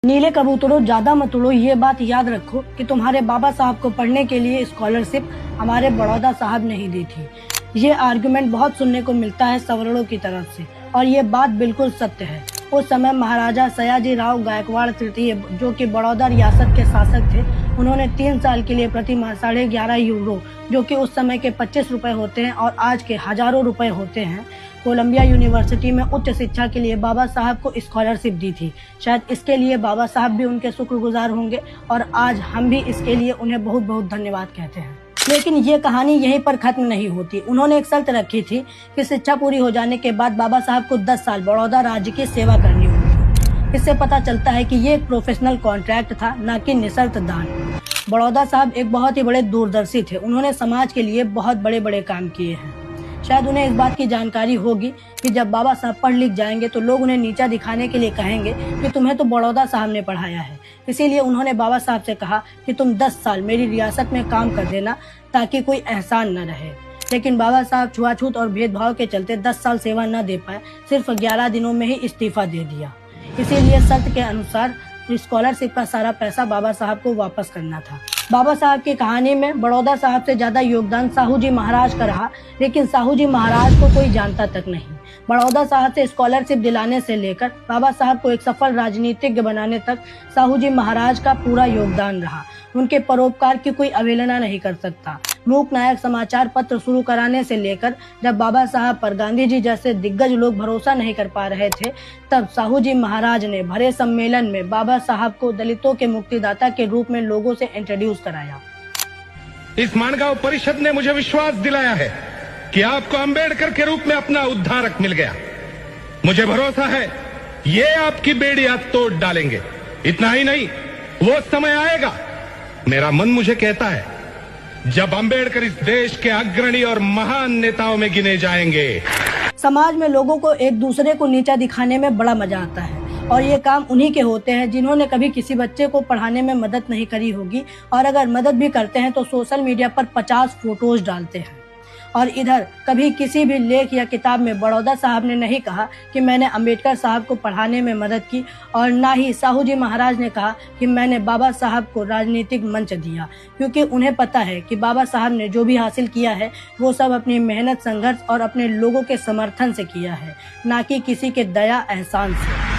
नीले कबूतरों ज्यादा मत उड़ो, ये बात याद रखो कि तुम्हारे बाबा साहब को पढ़ने के लिए स्कॉलरशिप हमारे बड़ौदा साहब ने ही दी थी। ये आर्गुमेंट बहुत सुनने को मिलता है सवर्णों की तरफ से और ये बात बिल्कुल सत्य है। उस समय महाराजा सयाजी राव गायकवाड़ तृतीय, जो कि बड़ौदा रियासत के शासक थे, उन्होंने 3 साल के लिए प्रति माह 11.5 यूरो, जो कि उस समय के 25 रुपए होते हैं और आज के हजारों रुपए होते हैं, कोलंबिया यूनिवर्सिटी में उच्च शिक्षा के लिए बाबा साहब को स्कॉलरशिप दी थी। शायद इसके लिए बाबा साहब भी उनके शुक्रगुजार होंगे और आज हम भी इसके लिए उन्हें बहुत बहुत धन्यवाद कहते हैं। लेकिन ये कहानी यहीं पर खत्म नहीं होती। उन्होंने एक शर्त रखी थी कि शिक्षा पूरी हो जाने के बाद बाबा साहब को 10 साल बड़ौदा राज्य की सेवा करनी होगी। इससे पता चलता है कि ये एक प्रोफेशनल कॉन्ट्रैक्ट था, न कि निशर्त दान। बड़ौदा साहब एक बहुत ही बड़े दूरदर्शी थे। उन्होंने समाज के लिए बहुत बड़े बड़े काम किए हैं। शायद उन्हें इस बात की जानकारी होगी कि जब बाबा साहब पढ़ लिख जाएंगे तो लोग उन्हें नीचा दिखाने के लिए कहेंगे कि तुम्हें तो बड़ौदा साहब ने पढ़ाया है। इसीलिए उन्होंने बाबा साहब से कहा कि तुम 10 साल मेरी रियासत में काम कर देना ताकि कोई एहसान न रहे। लेकिन बाबा साहब छुआछूत और भेदभाव के चलते 10 साल सेवा न दे पाए, सिर्फ 11 दिनों में ही इस्तीफा दे दिया। इसीलिए शर्त के अनुसार स्कॉलरशिप का सारा पैसा बाबा साहब को वापस करना था। बाबा साहब की कहानी में बड़ौदा साहब से ज्यादा योगदान साहू जी महाराज का रहा, लेकिन साहू जी महाराज को कोई जानता तक नहीं। बड़ौदा साहब से स्कॉलरशिप दिलाने से लेकर बाबा साहब को एक सफल राजनीतिज्ञ बनाने तक साहू जी महाराज का पूरा योगदान रहा। उनके परोपकार की कोई अवहेलना नहीं कर सकता। मूक नायक समाचार पत्र शुरू कराने से लेकर जब बाबा साहब पर गांधी जी जैसे दिग्गज लोग भरोसा नहीं कर पा रहे थे, तब साहू जी महाराज ने भरे सम्मेलन में बाबा साहब को दलितों के मुक्तिदाता के रूप में लोगों से इंट्रोड्यूस कराया। इस मानगांव परिषद ने मुझे विश्वास दिलाया है कि आपको अंबेडकर के रूप में अपना उद्धारक मिल गया। मुझे भरोसा है ये आपकी बेड़ियां तोड़ डालेंगे। इतना ही नहीं, वो समय आएगा, मेरा मन मुझे कहता है, जब अंबेडकर इस देश के अग्रणी और महान नेताओं में गिने जाएंगे। समाज में लोगों को एक दूसरे को नीचा दिखाने में बड़ा मजा आता है और ये काम उन्हीं के होते हैं जिन्होंने कभी किसी बच्चे को पढ़ाने में मदद नहीं करी होगी, और अगर मदद भी करते हैं तो सोशल मीडिया पर 50 फोटोज डालते हैं। और इधर कभी किसी भी लेख या किताब में बड़ौदा साहब ने नहीं कहा कि मैंने अंबेडकर साहब को पढ़ाने में मदद की, और ना ही साहू जी महाराज ने कहा कि मैंने बाबा साहब को राजनीतिक मंच दिया, क्योंकि उन्हें पता है कि बाबा साहब ने जो भी हासिल किया है वो सब अपनी मेहनत, संघर्ष और अपने लोगों के समर्थन से किया है, ना कि किसी के दया एहसान से।